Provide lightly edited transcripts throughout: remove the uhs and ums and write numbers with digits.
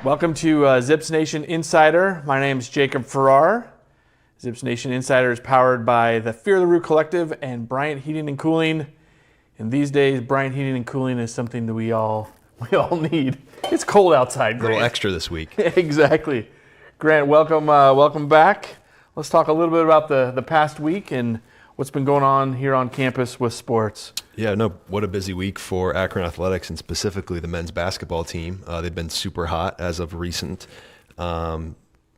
Welcome to ZIPS Nation Insider. My name is Jacob Farrar. ZIPS Nation Insider is powered by the Fear the Root Collective and Bryant Heating and Cooling. And these days, Bryant Heating and Cooling is something that we all need. It's cold outside, Grant. A little extra this week. Exactly. Grant, welcome back. Let's talk a little bit about the past week and what's been going on here on campus with sports. Yeah, no, what a busy week for Akron Athletics and specifically the men's basketball team. They've been super hot as of recent. Had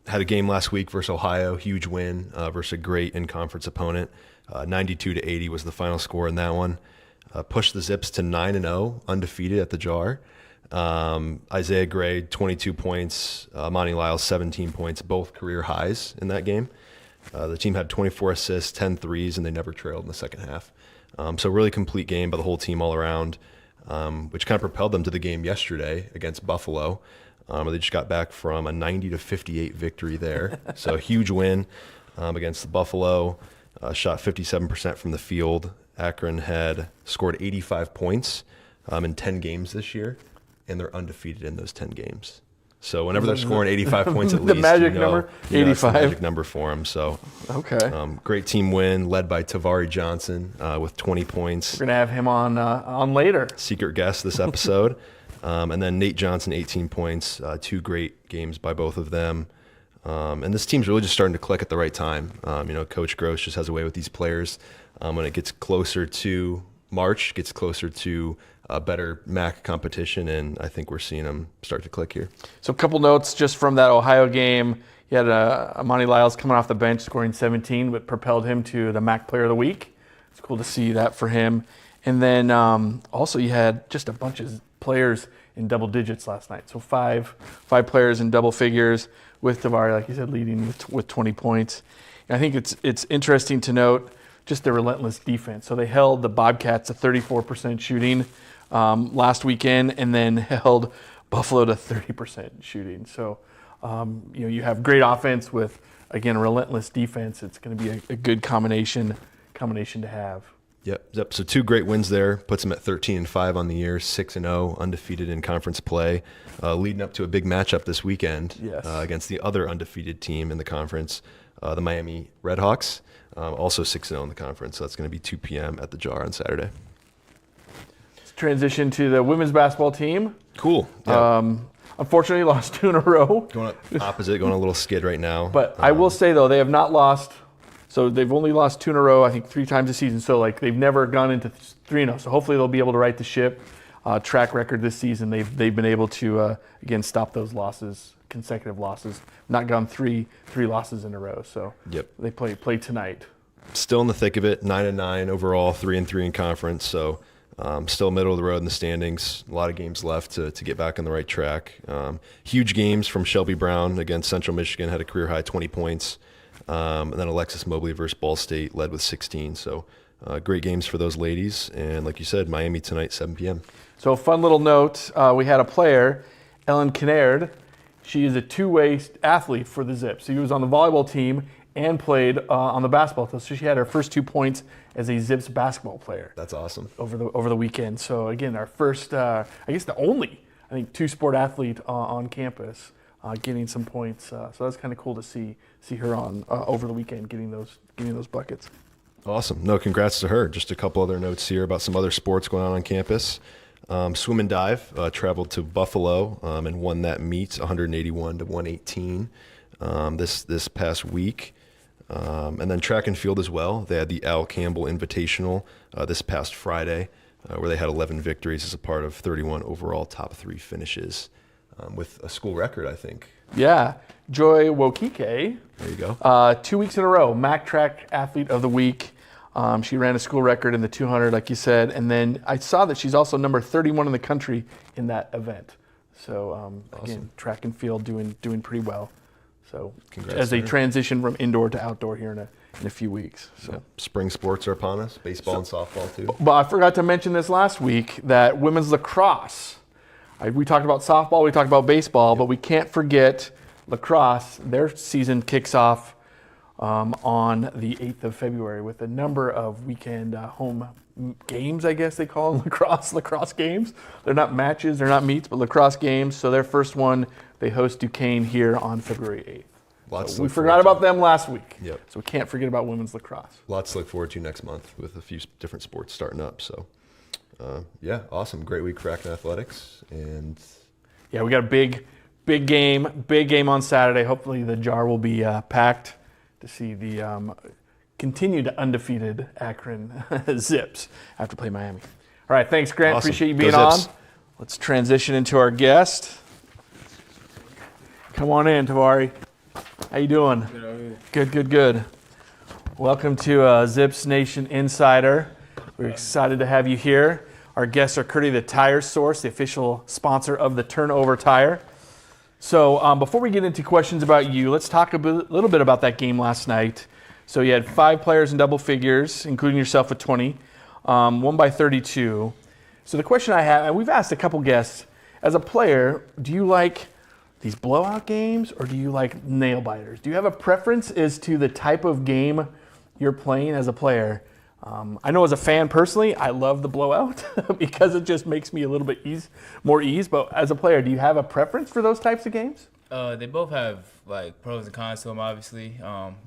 a game last week versus Ohio, huge win versus a great in-conference opponent. 92-80 was the final score in that one. Pushed the Zips to 9-0, undefeated at the Jar. Isaiah Gray, 22 points. Monty Lyles, 17 points, both career highs in that game. The team had 24 assists, 10 threes, and they never trailed in the second half. So really complete game by the whole team all around, which kind of propelled them to the game yesterday against Buffalo. They just got back from a 90-58 victory there. So a huge win against the Buffalo. Shot 57% from the field. Akron had scored 85 points in 10 games this year, and they're undefeated in those 10 games. So whenever they're scoring 85 points at least, the magic number, 85. That's the magic number for them. So okay, great team win led by Tavari Johnson with 20 points. We're gonna have him on later. Secret guest this episode, and then Nate Johnson, 18 points. Two great games by both of them. And this team's really just starting to click at the right time. Coach Gross just has a way with these players. When it gets closer to March, gets closer to a better MAC competition, and I think we're seeing them start to click here. So a couple notes just from that Ohio game. You had Monty Lyles coming off the bench scoring 17, but propelled him to the MAC Player of the Week. It's cool to see that for him. And then also you had just a bunch of players in double digits last night. So five players in double figures with Tavari, like you said, leading with 20 points. And I think it's interesting to note just the relentless defense. So they held the Bobcats to 34% shooting last weekend, and then held Buffalo to 30% shooting. So, you have great offense with, again, a relentless defense. It's going to be a good combination to have. Yep. So two great wins there. Puts them at 13-5 on the year, 6-0, undefeated in conference play, leading up to a big matchup this weekend against the other undefeated team in the conference, the Miami Redhawks, also 6-0 in the conference. So that's going to be 2 p.m. at the Jar on Saturday. Transition to the women's basketball team. Cool. Yeah. Unfortunately, lost 2 in a row. Going a little skid right now. But I will say, though, they have not lost. So they've only lost 2 in a row, I think 3 times this season. So they've never gone into 3-0. So hopefully they'll be able to right the ship. Track record this season, they've been able to, again, stop those losses, consecutive losses. Not gone three losses in a row. So they play tonight. Still in the thick of it, 9-9 overall, 3-3 in conference. So still middle of the road in the standings. A lot of games left to get back on the right track. Huge games from Shelby Brown against Central Michigan, had a career high 20 points. And then Alexis Mobley versus Ball State led with 16. So great games for those ladies. And like you said, Miami tonight, 7 p.m. So a fun little note, we had a player, Ellen Kinnaird. She is a two-way athlete for the Zips. She was on the volleyball team and played on the basketball team. So she had her first 2 points as a Zips basketball player. That's awesome. Over the weekend. So again, our first, I guess the only, two-sport athlete on campus getting some points. So that's kind of cool to see her on over the weekend getting those buckets. Awesome. No, congrats to her. Just a couple other notes here about some other sports going on campus. Swim and dive traveled to Buffalo and won that meet 181-118 this past week. And then track and field as well. They had the Al Campbell Invitational this past Friday, where they had 11 victories as a part of 31 overall top 3 finishes with a school record, I think. Yeah. Joy Wokike. There you go. 2 weeks in a row, MAC Track Athlete of the Week. She ran a school record in the 200, like you said. And then I saw that she's also number 31 in the country in that event. So, awesome. Again, track and field doing pretty well. So congrats as they transition from indoor to outdoor here in a few weeks. So spring sports are upon us, baseball and softball too. But I forgot to mention this last week that women's lacrosse. We talked about softball, we talked about baseball, but we can't forget lacrosse. Their season kicks off on the 8th of February with a number of weekend home games, I guess they call them, lacrosse games. They're not matches, they're not meets, but lacrosse games. So their first one, they host Duquesne here on February 8th. So we forgot about them last week. Yep. So we can't forget about women's lacrosse. Lots to look forward to next month with a few different sports starting up. So, yeah, awesome. Great week for Akron Athletics. And yeah, we got a big game on Saturday. Hopefully the jar will be packed to see the continued undefeated Akron ZIPS after play Miami. All right, thanks, Grant. Awesome. Appreciate you being Go on. Zips. Let's transition into our guest. Come on in, Tavari. How you doing? Good, how are you? Good. Welcome to ZIPS Nation Insider. We're excited to have you here. Our guests are courtesy of the Tire Source, the official sponsor of the Turnover Tire. So before we get into questions about you, let's talk little bit about that game last night. So you had 5 players in double figures, including yourself with 20, won by 32. So the question I have, and we've asked a couple guests, as a player, do you like these blowout games or do you like nail biters? Do you have a preference as to the type of game you're playing as a player? I know as a fan personally, I love the blowout because it just makes me a little bit more ease. But as a player, do you have a preference for those types of games? They both have like pros and cons to them, obviously.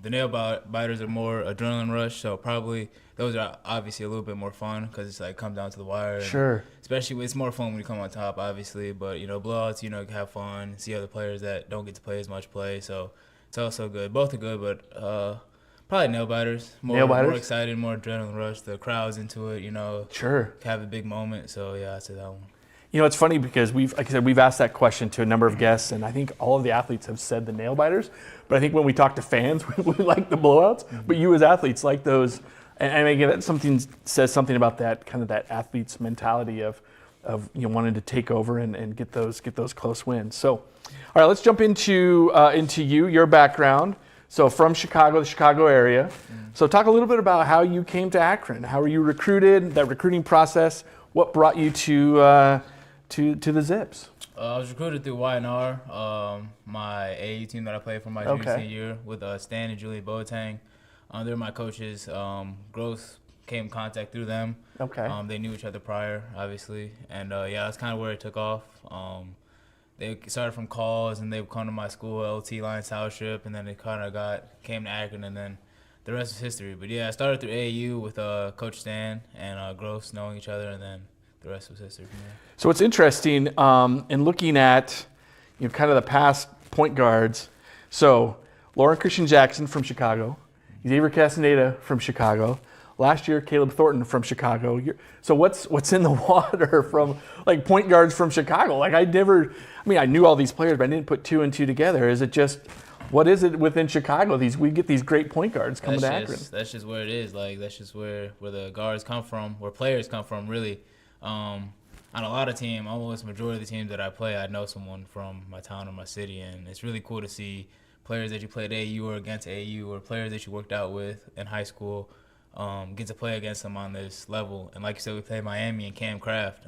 The nail biters are more adrenaline rush, so probably those are obviously a little bit more fun because it's like come down to the wire. Sure. Especially when it's more fun when you come on top, obviously. But blowouts, you can have fun, see other players that don't get to play as much play. So it's also good. Both are good, but probably nail biters. More excited, more adrenaline rush. The crowd's into it, Sure. Have a big moment. So yeah, I'd say that one. It's funny because we've asked that question to a number of guests, and I think all of the athletes have said the nail biters. But I think when we talk to fans, we like the blowouts. Mm-hmm. But you as athletes like those, and again, that says something about that kind of that athlete's mentality of wanting to take over and get those close wins. So, all right, let's jump into your background. So from Chicago, the Chicago area. So talk a little bit about how you came to Akron. How were you recruited? That recruiting process. What brought you to the Zips? I was recruited through Y&R, my AAU team that I played for my junior senior year with Stan and Julie Boateng. They're my coaches. Gross came in contact through them. Okay. They knew each other prior, obviously. And that's kind of where it took off. They started from calls, and they would come to my school, LT Lyons Township, and then it kind of came to Akron, and then the rest is history. But yeah, I started through AAU with Coach Stan and Gross knowing each other, and then the rest was history from there. So what's interesting in looking at kind of the past point guards. So Lauren Christian Jackson from Chicago, Xavier Castaneda from Chicago. Last year, Caleb Thornton from Chicago. So what's in the water from like point guards from Chicago? Like I knew all these players, but I didn't put 2 and 2 together. Is it just, what is it within Chicago? We get these great point guards coming to Akron. That's just where it is. Like that's just where the guards come from, where players come from. Really, on a lot of teams, almost majority of the teams that I play, I know someone from my town or my city, and it's really cool to see players that you played AAU or against AAU, or players that you worked out with in high school. Get to play against them on this level. And like you said, we played Miami and Cam Kraft.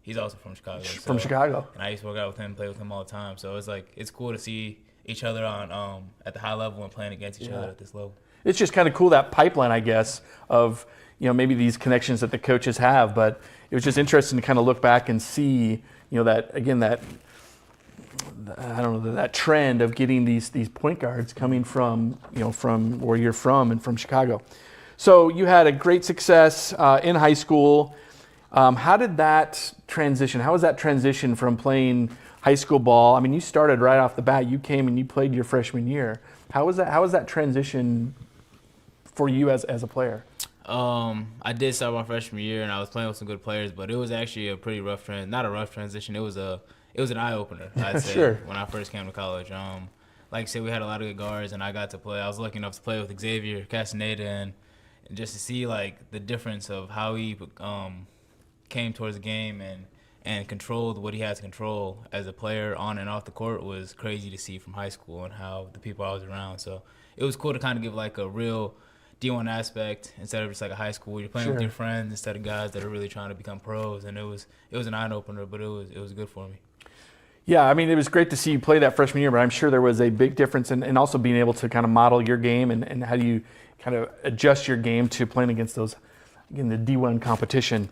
He's also from Chicago. From Chicago. And I used to work out with him, play with him all the time. So it's cool to see each other on at the high level and playing against each other at this level. It's just kind of cool, that pipeline, I guess, of maybe these connections that the coaches have. But it was just interesting to kind of look back and see, that again, that I don't know, that trend of getting these point guards coming from from where you're from and from Chicago. So you had a great success in high school. How did that transition? How was that transition from playing high school ball? I mean, you started right off the bat. You came and you played your freshman year. How was that transition for you as a player? I did start my freshman year, and I was playing with some good players, but it was actually a pretty rough not a rough transition. It was an eye opener, I'd say, Sure. When I first came to college. Like I said, we had a lot of good guards, and I got to play. I was lucky enough to play with Xavier Castaneda, and just to see like the difference of how he came towards the game and controlled what he had to control as a player on and off the court was crazy to see from high school, and how the people I was around. So it was cool to kind of give like a real D1 aspect instead of just like a high school. You're playing with your friends instead of guys that are really trying to become pros, and it was an eye opener, but it was good for me. Yeah, I mean, it was great to see you play that freshman year, but I'm sure there was a big difference in also being able to kind of model your game and how do you kind of adjust your game to playing against those, again, the D1 competition.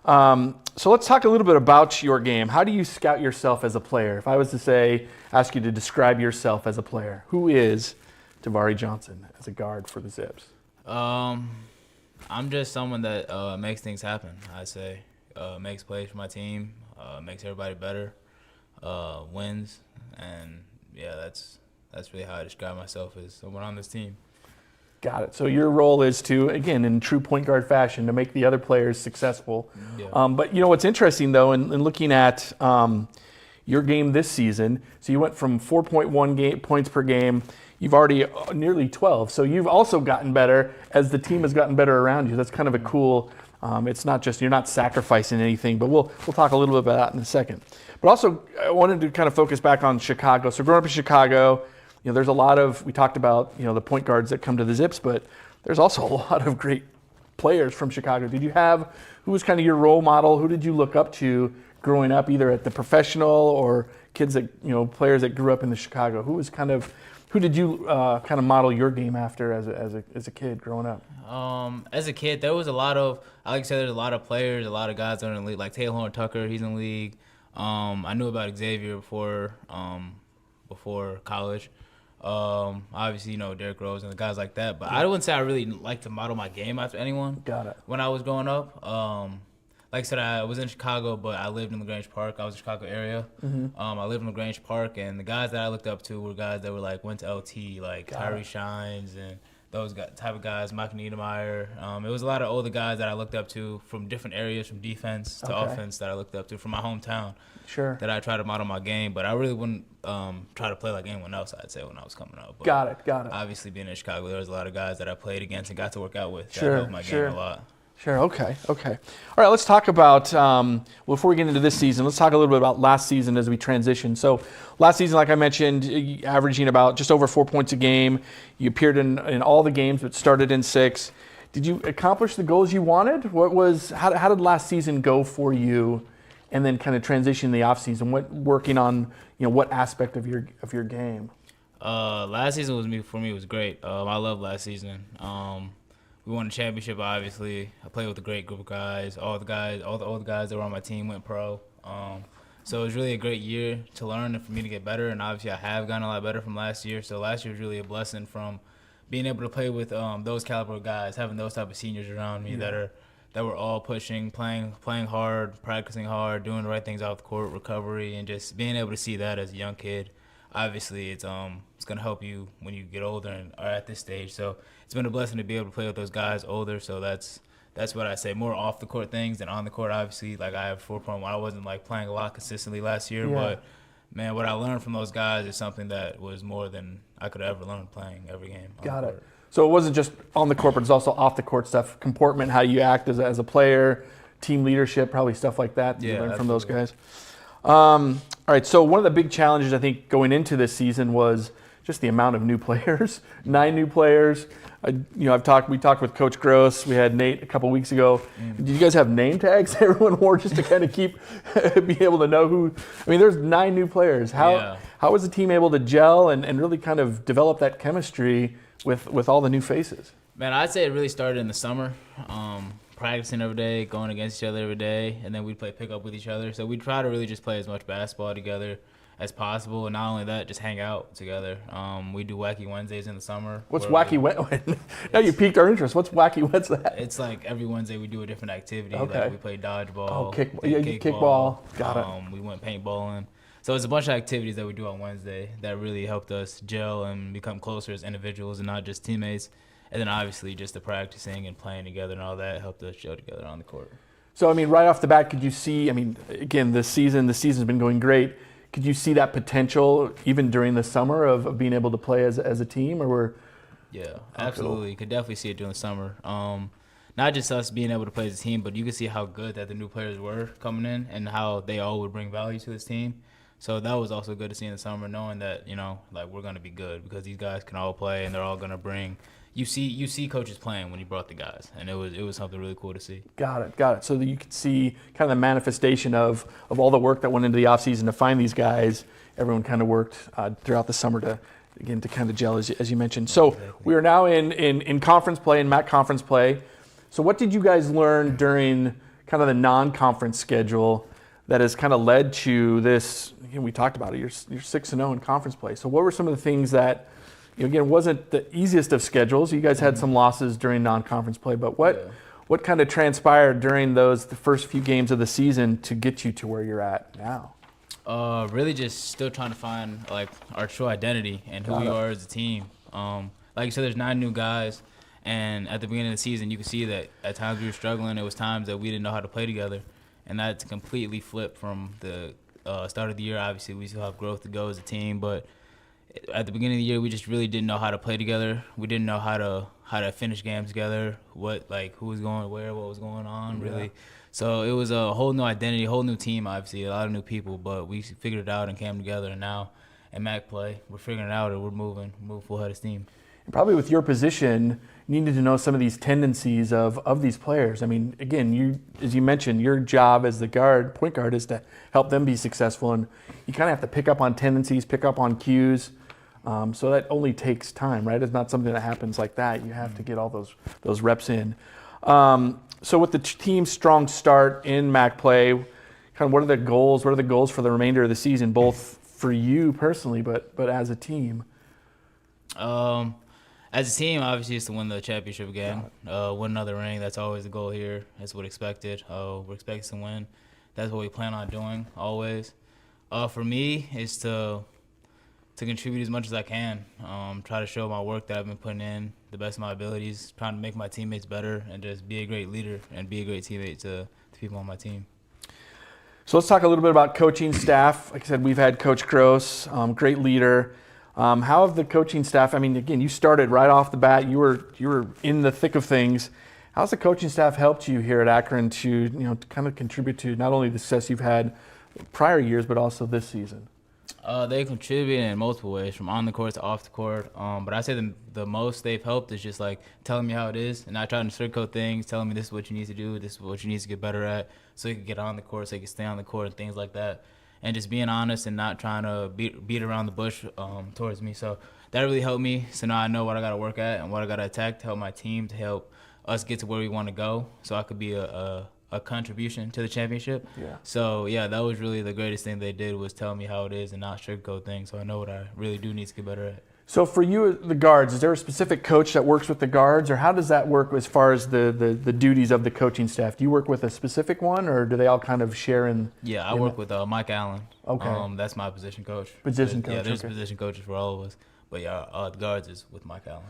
So let's talk a little bit about your game. How do you scout yourself as a player? If I was to ask you to describe yourself as a player, who is Tavari Johnson as a guard for the Zips? I'm just someone that makes things happen, I'd say. Makes plays for my team, makes everybody better, wins, and yeah, that's really how I describe myself as someone on this team. Got it. So your role is to, again, in true point guard fashion, to make the other players successful. Yeah. But you know what's interesting though, in looking at your game this season, so you went from 4.1 points per game. You've already nearly 12. So you've also gotten better as the team has gotten better around you. That's kind of a cool. It's not just you're not sacrificing anything, but we'll talk a little bit about that in a second. But also, I wanted to kind of focus back on Chicago. So growing up in Chicago, you know, there's a lot of, we talked about, you know, the point guards that come to the Zips, but there's also a lot of great players from Chicago. Who was kind of your role model? Who did you look up to growing up, either at the professional or kids that, you know, players that grew up in the Chicago? Who did you kind of model your game after as a kid growing up? As a kid, there was a lot of, like I said, there's a lot of players, a lot of guys that are in the league, like Taylor Tucker, he's in the league. I knew about Xavier before college. Obviously, you know, Derrick Rose and the guys like that. But I wouldn't say I really like to model my game after anyone. Got it. When I was growing up, like I said, I was in Chicago, but I lived in the Grange Park. I was in the Chicago area. Mm-hmm. I lived in the Grange Park, and the guys that I looked up to were guys that were like went to LT, like Tyree Shines and those type of guys, Mike Niedermeyer. It was a lot of older guys that I looked up to from different areas, from defense to offense that I looked up to from my hometown. Sure. That I try to model my game, but I really wouldn't try to play like anyone else, I'd say, when I was coming up. But got it. obviously, being in Chicago, there was a lot of guys that I played against and got to work out with that Sure, helped my game a lot. Sure. Okay. All right. Let's talk about before we get into this season. Let's talk a little bit about last season as we transition. So, last season, like I mentioned, averaging about just over 4 points a game. You appeared in all the games, but started in 6. Did you accomplish the goals you wanted? How did last season go for you? And then kind of transition the off season. Working on what aspect of your game? Last season for me was great. I love last season. We won the championship, obviously. I played with a great group of guys. All the older guys that were on my team went pro. So it was really a great year to learn and for me to get better. And obviously I have gotten a lot better from last year. So last year was really a blessing from being able to play with those caliber guys, having those type of seniors around me that were all pushing, playing hard, practicing hard, doing the right things off the court, recovery, and just being able to see that as a young kid. Obviously, it's going to help you when you get older and are at this stage. So it's been a blessing to be able to play with those guys older. So that's what I say. More off the court things than on the court. Obviously, like I have 4.1. I wasn't like playing a lot consistently last year, but man, what I learned from those guys is something that was more than I could ever learn playing every game. Got it. So it wasn't just on the court, but it's also off the court stuff, comportment, how you act as a player, team leadership, probably stuff like that you learned from those guys. All right, so one of the big challenges I think going into this season was just the amount of new players. 9 new players. We talked with Coach Gross. We had Nate a couple weeks ago. Did you guys have name tags everyone wore just to kind of be able to know who? I mean, there's 9 new players. How was the team able to gel and really kind of develop that chemistry with all the new faces? Man, I'd say it really started in the summer. Practicing every day, going against each other every day, and then we'd play pickup with each other. So we try to really just play as much basketball together as possible, and not only that, just hang out together. We do Wacky Wednesdays in the summer. What's Wacky Wednesday? Now you piqued our interest. What's Wacky Wednesday? It's like every Wednesday we do a different activity. Okay. Like we play dodgeball. Kickball. Got it. We went paintballing. So it's a bunch of activities that we do on Wednesday that really helped us gel and become closer as individuals and not just teammates. And then obviously just the practicing and playing together and all that helped us gel together on the court. So, I mean, right off the bat, could you see, again, the season's been going great. Could you see that potential even during the summer of being able to play as a team? Yeah, absolutely. You could definitely see it during the summer. Not just us being able to play as a team, but you could see how good that the new players were coming in and how they all would bring value to this team. So that was also good to see in the summer, knowing that, like, we're going to be good because these guys can all play and they're all going to bring. You see coaches playing when you brought the guys, and it was something really cool to see. Got it. So that you could see kind of the manifestation of all the work that went into the offseason to find these guys. Everyone kind of worked throughout the summer to kind of gel, as you mentioned. So we are now in conference play, in MAC conference play. So what did you guys learn during kind of the non-conference schedule that has kind of led to this? Again, we talked about it. You're 6-0 in conference play. So what were some of the things that, again, wasn't the easiest of schedules? You guys had some losses during non-conference play, but what kind of transpired during the first few games of the season to get you to where you're at now? Really just still trying to find, like, our true identity and who we are as a team. Like you said, there's 9 new guys, and at the beginning of the season, you could see that at times we were struggling. It was times that we didn't know how to play together, and that's completely flipped from the start of the year. Obviously, we still have growth to go as a team, but at the beginning of the year, we just really didn't know how to play together. We didn't know how to finish games together, who was going where, what was going on, really. Yeah. So it was a whole new identity, whole new team, obviously, a lot of new people, but we figured it out and came together, and now at MAC play, we're figuring it out and we're moving full head of steam. And probably with your position, you needed to know some of these tendencies of these players. I mean, again, as you mentioned, your job as the point guard is to help them be successful, and you kind of have to pick up on tendencies, pick up on cues. So that only takes time, right? It's not something that happens like that. You have to get all those reps in. So with the team's strong start in MAC play, kind of what are the goals? What are the goals for the remainder of the season, both for you personally, but as a team? As a team, obviously, it's to win the championship again. Win another ring. That's always the goal here. That's what expected. We're expected to win. That's what we plan on doing always. For me, it's to contribute as much as I can. Try to show my work that I've been putting in, the best of my abilities, trying to make my teammates better and just be a great leader and be a great teammate to people on my team. So let's talk a little bit about coaching staff. Like I said, we've had Coach Gross, great leader. How have the coaching staff, I mean, again, you started right off the bat. You were in the thick of things. How's the coaching staff helped you here at Akron to kind of contribute to not only the success you've had prior years, but also this season? They contribute in multiple ways, from on the court to off the court. But I say the most they've helped is just like telling me how it is and not trying to sugarcoat things, telling me this is what you need to do, this is what you need to get better at, so you can get on the court, so you can stay on the court and things like that. And just being honest and not trying to beat around the bush towards me. So that really helped me. So now I know what I got to work at and what I got to attack to help my team, to help us get to where we want to go, so I could be a contribution to the championship. Yeah. So, yeah, that was really the greatest thing they did, was tell me how it is and not sugarcoat things, so I know what I really do need to get better at. So for you, the guards, is there a specific coach that works with the guards, or how does that work as far as the duties of the coaching staff? Do you work with a specific one, or do they all kind of share in? Yeah, I work with Mike Allen. Okay. That's my position coach. Position coach. Yeah, there's position coaches for all of us, but yeah, the guards is with Mike Allen.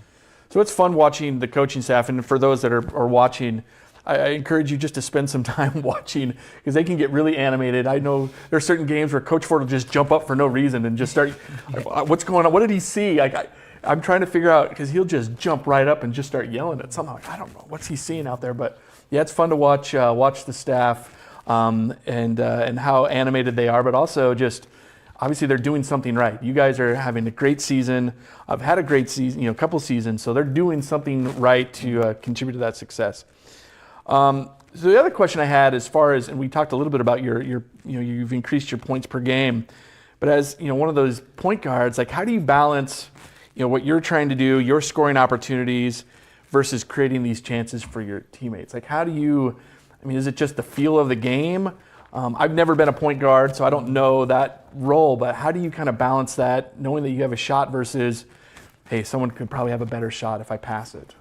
So it's fun watching the coaching staff, and for those that are watching, I encourage you just to spend some time watching, because they can get really animated. I know there are certain games where Coach Ford will just jump up for no reason and just start, what's going on? What did he see? I'm trying to figure out, because he'll just jump right up and just start yelling at something. I don't know, what's he seeing out there? But yeah, it's fun to watch the staff and how animated they are, but also just obviously they're doing something right. You guys are having a great season. I've had a great season, a couple seasons, so they're doing something right to contribute to that success. So the other question I had, as far as, and we talked a little bit about you've increased your points per game, but as one of those point guards, like, how do you balance, what you're trying to do, your scoring opportunities, versus creating these chances for your teammates? Like, how do you, is it just the feel of the game? I've never been a point guard, so I don't know that role, but how do you kind of balance that, knowing that you have a shot versus, hey, someone could probably have a better shot if I pass it?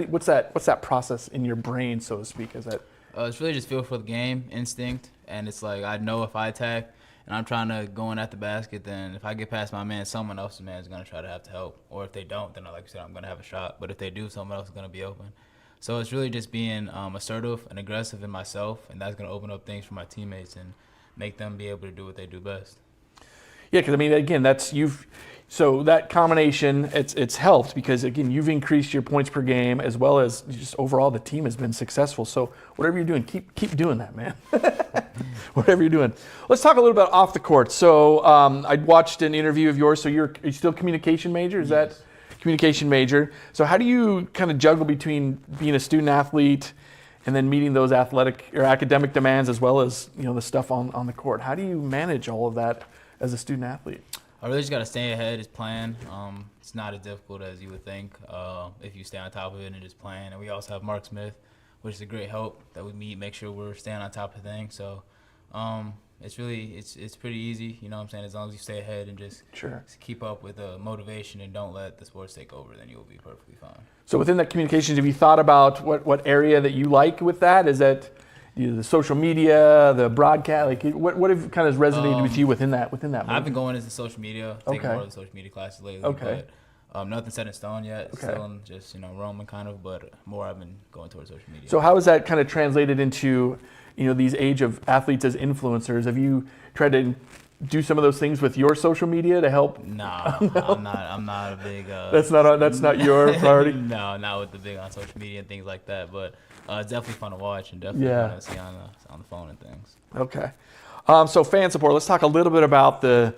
What's that process in your brain, so to speak? Is that? It's really just feel for the game, instinct, and it's like, I know if I attack and I'm trying to go in at the basket, then if I get past my man, someone else's man is going to try to have to help. Or if they don't, then like I said, I'm going to have a shot. But if they do, someone else is going to be open. So it's really just being assertive and aggressive in myself, and that's going to open up things for my teammates and make them be able to do what they do best. Yeah, because again, so that combination, it's helped, because again, you've increased your points per game, as well as just overall the team has been successful. So whatever you're doing, keep doing that, man. whatever you're doing. Let's talk a little bit off the court. So I watched an interview of yours. So are you still communication major? Is that communication major? So how do you kind of juggle between being a student athlete and then meeting those athletic or academic demands as well as the stuff on the court? How do you manage all of that as a student athlete? I really just got to stay ahead, just plan. It's not as difficult as you would think if you stay on top of it and just plan. And we also have Mark Smith, which is a great help that we meet, make sure we're staying on top of things. So it's really, it's pretty easy, you know what I'm saying? As long as you stay ahead and just keep up with the motivation and don't let the sports take over, then you'll be perfectly fine. So within that communications, have you thought about what area that you like with that? Is that the social media, the broadcast? Like what have kind of resonated with you within that movement? I've been going into social media, taking more of the social media classes lately. Okay. But nothing set in stone yet. Okay. Still in just roaming kind of, but more I've been going towards social media. So how has that kind of translated into these age of athletes as influencers? Have you tried to do some of those things with your social media to help? No, I'm not a big. That's not your priority. No, not with the big on social media and things like that. But it's definitely fun to watch and definitely fun to see on the phone and things. Okay, so fan support. Let's talk a little bit about the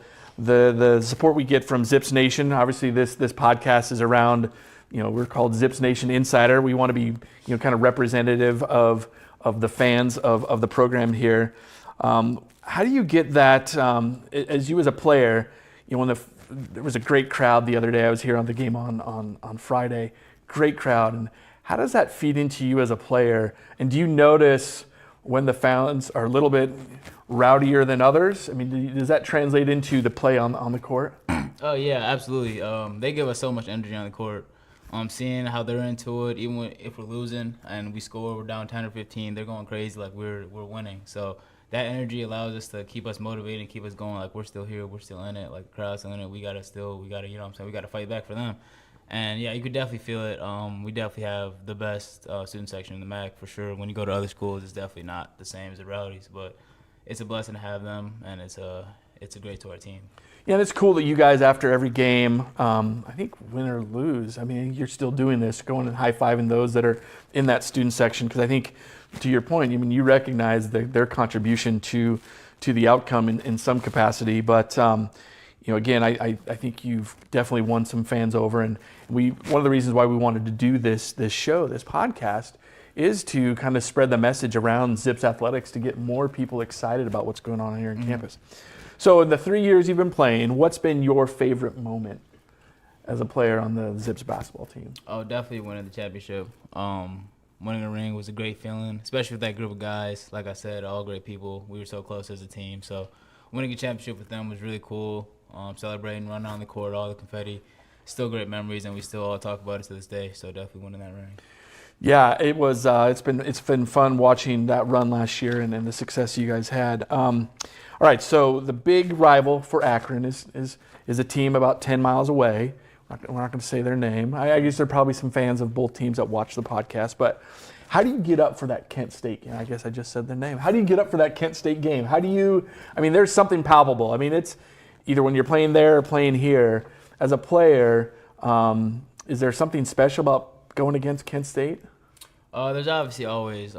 support we get from ZIPS Nation. Obviously, this podcast is around. We're called ZIPS Nation Insider. We want to be kind of representative of the fans of the program here. How do you get that as you as a player? There was a great crowd the other day. I was here on the game on Friday. Great crowd. And how does that feed into you as a player? And do you notice when the fans are a little bit rowdier than others? I mean, does that translate into the play on the court? Oh yeah, absolutely. They give us so much energy on the court. Seeing how they're into it, even if we're losing and we score, we're down 10 or 15, they're going crazy like we're winning. So that energy allows us to keep us motivated and keep us going. Like we're still here, we're still in it. Like the crowd's still in it. We gotta, we gotta fight back for them. And yeah, you could definitely feel it. We definitely have the best student section in the MAC for sure. When you go to other schools, it's definitely not the same as the Rowdies, but it's a blessing to have them, and it's a great to our team. Yeah, and it's cool that you guys, after every game, I think win or lose, I mean, you're still doing this, going and high-fiving those that are in that student section, because I think, to your point, I mean, you recognize their contribution to the outcome in some capacity, but again, I think you've definitely won some fans over, and one of the reasons why we wanted to do this show, this podcast, is to kind of spread the message around ZIPS athletics to get more people excited about what's going on here on campus. So in the 3 years you've been playing, what's been your favorite moment as a player on the ZIPS basketball team? Oh, definitely winning the championship. Winning a ring was a great feeling, especially with that group of guys. Like I said, all great people. We were so close as a team. So winning a championship with them was really cool. Celebrating, running on the court, all the confetti. Still great memories, and we still all talk about it to this day. So definitely winning that ring. Yeah, it was. It's been fun watching that run last year and the success you guys had. All right, so the big rival for Akron is a team about 10 miles away. We're not going to say their name. I guess there are probably some fans of both teams that watch the podcast. But how do you get up for that Kent State game? I guess I just said their name. How do you get up for that Kent State game? There's something palpable. I mean, it's either when you're playing there or playing here. As a player, is there something special about going against Kent State? There's obviously always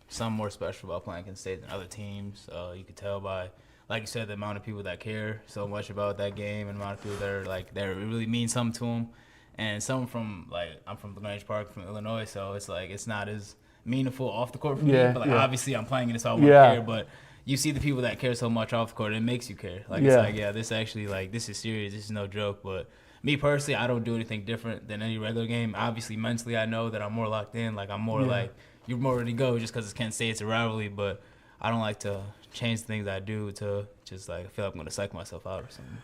some more special about playing Kent State than other teams. You could tell by, like you said, the amount of people that care so much about that game and the amount of people that are that it really means something to them. And some from, I'm from Grange Park, from Illinois, so it's not as meaningful off the court for me. But obviously I'm playing it, so I won't care. But you see the people that care so much off the court, it makes you care. This actually, this is serious. This is no joke. But me personally, I don't do anything different than any regular game. Obviously, mentally, I know that I'm more locked in. I'm more you're more ready to go just because it's Kent State, it's a rivalry. But I don't like to change the things I do to just I feel like I'm going to psych myself out or something.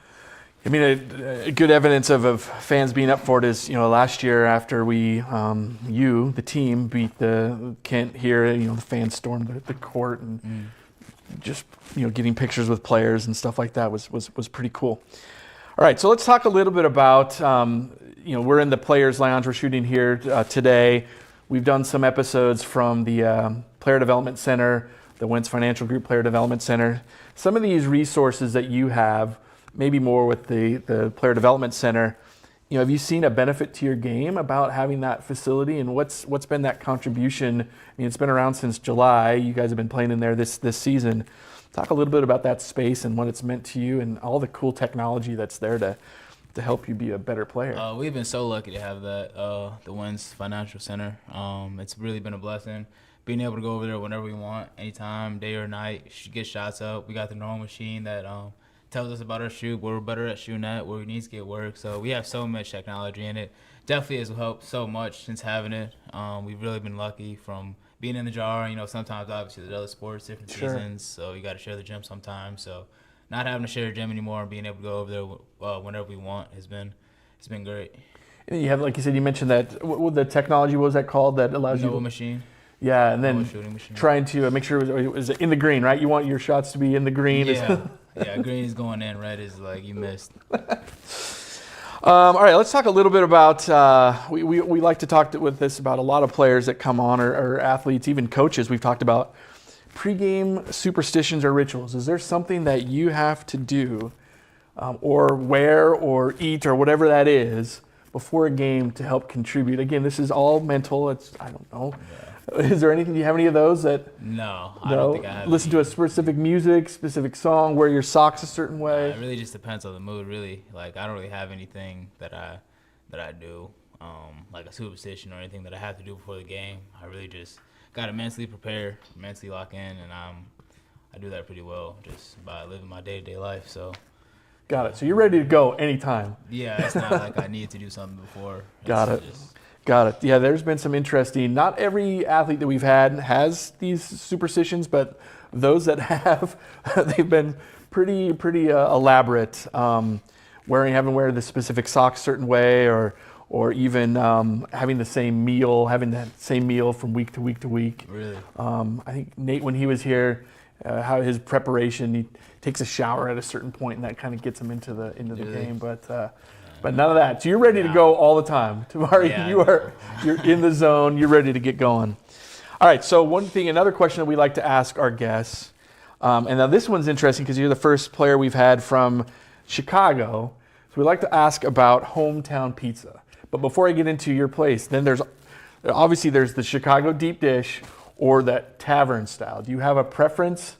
I mean, a good evidence of fans being up for it is, last year after we, the team, beat the Kent here, the fans stormed the court and just, getting pictures with players and stuff like that was pretty cool. All right, so let's talk a little bit about, we're in the Players Lounge. We're shooting here today. We've done some episodes from the Player Development Center, the Wentz Financial Group Player Development Center. Some of these resources that you have, maybe more with the Player Development Center, have you seen a benefit to your game about having that facility, and what's been that contribution? I mean, it's been around since July. You guys have been playing in there this season. Talk a little bit about that space and what it's meant to you, and all the cool technology that's there to help you be a better player. We've been so lucky to have that, the Wynn's Financial Center. It's really been a blessing. Being able to go over there whenever we want, anytime, day or night, get shots up. We got the normal machine that tells us about our shoot, where we're better at shooting at, where we need to get work. So we have so much technology, and it definitely has helped so much since having it. We've really been lucky from being in the jar. Sometimes obviously there's other sports, different seasons, so you got to share the gym sometimes. So not having to share a gym anymore and being able to go over there whenever we want it's been great. And you have, like you said, you mentioned that the technology, what was that called, that allows you to machine. Yeah, and then trying to make sure it was in the green, right? You want your shots to be in the green. Yeah, green is going in, red is like you missed. All right, let's talk a little bit about, we like to talk with this about a lot of players that come on, or athletes, even coaches. We've talked about pregame superstitions or rituals. Is there something that you have to do or wear or eat or whatever that is before a game to help contribute? Again, this is all mental. I don't know. Yeah. Is there anything, do you have any of those that? No, I don't think I have. Listen to a specific music, specific song, wear your socks a certain way? It really just depends on the mood, really. Like, I don't really have anything that I do, like a superstition or anything that I have to do before the game. I really just got to mentally prepare, mentally lock in, and I do that pretty well just by living my day-to-day life. So. Got it. So you're ready to go anytime. Yeah, it's not like I need to do something before. Got it. Yeah, there's been some interesting, not every athlete that we've had has these superstitions, but those that have, they've been pretty elaborate. Having to wear the specific socks a certain way, or even having the same meal from week to week to week. Really? I think Nate, when he was here, how his preparation, he takes a shower at a certain point, and that kind of gets him into the game. But none of that. So you're ready to go all the time. Tavari, you're in the zone. You're ready to get going. All right. So another question that we like to ask our guests, and now this one's interesting because you're the first player we've had from Chicago. So we like to ask about hometown pizza. But before I get into your place, then there's the Chicago deep dish or that tavern style. Do you have a preference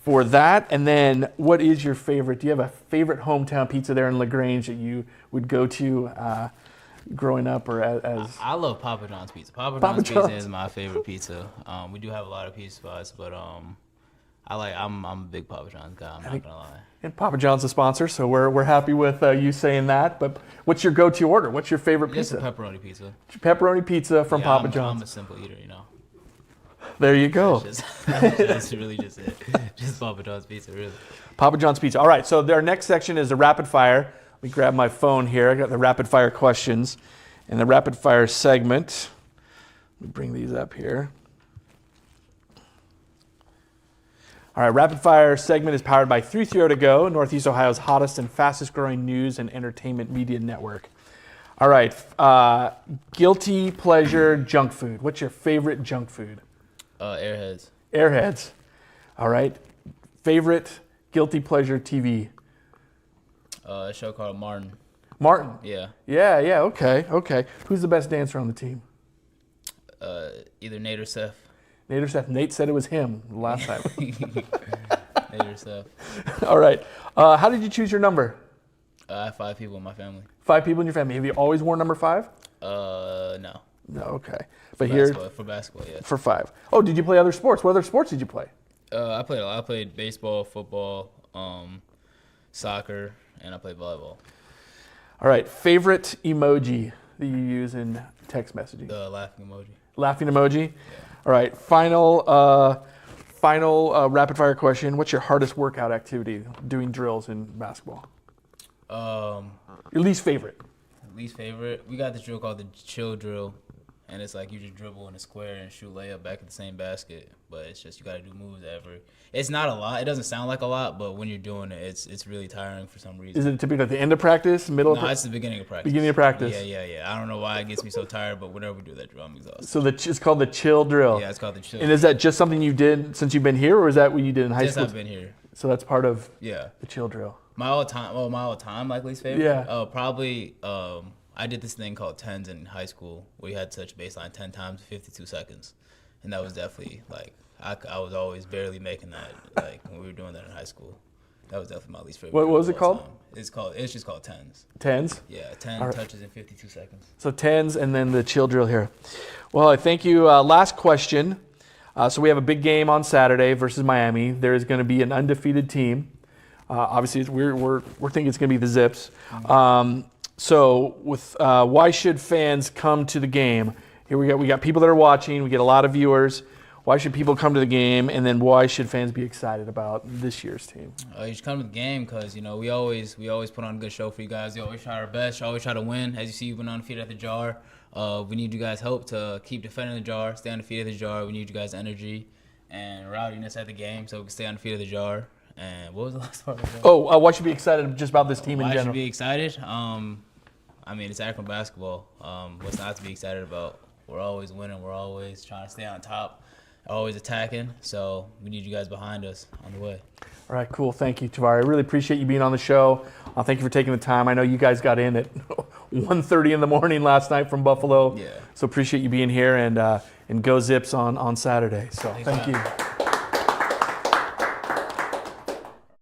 for that? And then what is your favorite? Do you have a favorite hometown pizza there in Grange that you would go to growing up, or as? I love Papa John's pizza. Papa John's pizza is my favorite pizza. We do have a lot of pizza spots, but I'm a big Papa John's guy. I'm not gonna lie. And Papa John's a sponsor, so we're happy with you saying that. But what's your go-to order? What's your favorite pizza? It's a pepperoni pizza. Pepperoni pizza from Papa John's. I'm a simple eater, There you go. That's really just it. Just Papa John's pizza, really. Papa John's pizza. All right, so our next section is the rapid fire. Let me grab my phone here. I got the rapid fire questions and the rapid fire segment. Let me bring these up here. All right, rapid fire segment is powered by 330 To Go, Northeast Ohio's hottest and fastest growing news and entertainment media network. All right, guilty pleasure junk food. What's your favorite junk food? Airheads. Airheads. All right. Favorite guilty pleasure TV? A show called Martin. Martin. Yeah. Yeah. Okay. Who's the best dancer on the team? Either Nate or Seth. Nate or Seth. Nate said it was him last time. Nate or Seth. All right. How did you choose your number? I have 5 people in my family. 5 people in your family. Have you always worn number 5? No. No. Okay. But for basketball, yeah. For 5. Oh, did you play other sports? What other sports did you play? I played a lot. I played baseball, football, soccer, and I played volleyball. All right. Favorite emoji that you use in text messaging? The laughing emoji. Laughing emoji? Yeah. All right. Final rapid fire question. What's your hardest workout activity doing drills in basketball? Your least favorite? Least favorite? We got this drill called the chill drill. And it's like you just dribble in a square and shoot layup back at the same basket. But it's just you got to do moves every. It's not a lot. It doesn't sound like a lot, but when you're doing it, it's really tiring for some reason. Is it typically at the end of practice, middle of practice? No, it's the beginning of practice. Beginning of practice. Yeah. I don't know why it gets me so tired, but whenever we do that drill, I'm exhausted. So it's called the chill drill. Yeah, it's called the chill. And is that just something you did since you've been here, or is that what you did in high school? I've been here. So that's part of the chill drill. My all-time like least favorite. Yeah. Probably. I did this thing called tens in high school where you had to touch baseline 10 times in 52 seconds, and that was definitely like I was always barely making that like when we were doing that in high school. That was definitely my least favorite. What was it called? Time. It's just called tens. Tens? Yeah, 10 All right. touches in 52 seconds. So tens and then the chill drill here. Well, I thank you. Last question. So we have a big game on Saturday versus Miami. There is going to be an undefeated team. Obviously, we're thinking it's going to be the Zips. So with why should fans come to the game? Here we got people that are watching. We get a lot of viewers. Why should people come to the game? And then why should fans be excited about this year's team? You should come to the game because, we always put on a good show for you guys. We always try our best. Always try to win. As you see, you've been undefeated at the jar. We need you guys' help to keep defending the jar, stay undefeated at the jar. We need you guys' energy and rowdiness at the game so we can stay undefeated at the jar. And what was the last part of that? Why should be excited just about this team in Why general? should be excited? It's Akron basketball. What's not to be excited about? We're always winning. We're always trying to stay on top. Always attacking, so we need you guys behind us on the way. All right, cool. Thank you, Tavari. I really appreciate you being on the show. Thank you for taking the time. I know you guys got in at 1:30 in the morning last night from Buffalo. Yeah. So appreciate you being here, and go Zips on Saturday. So thank you.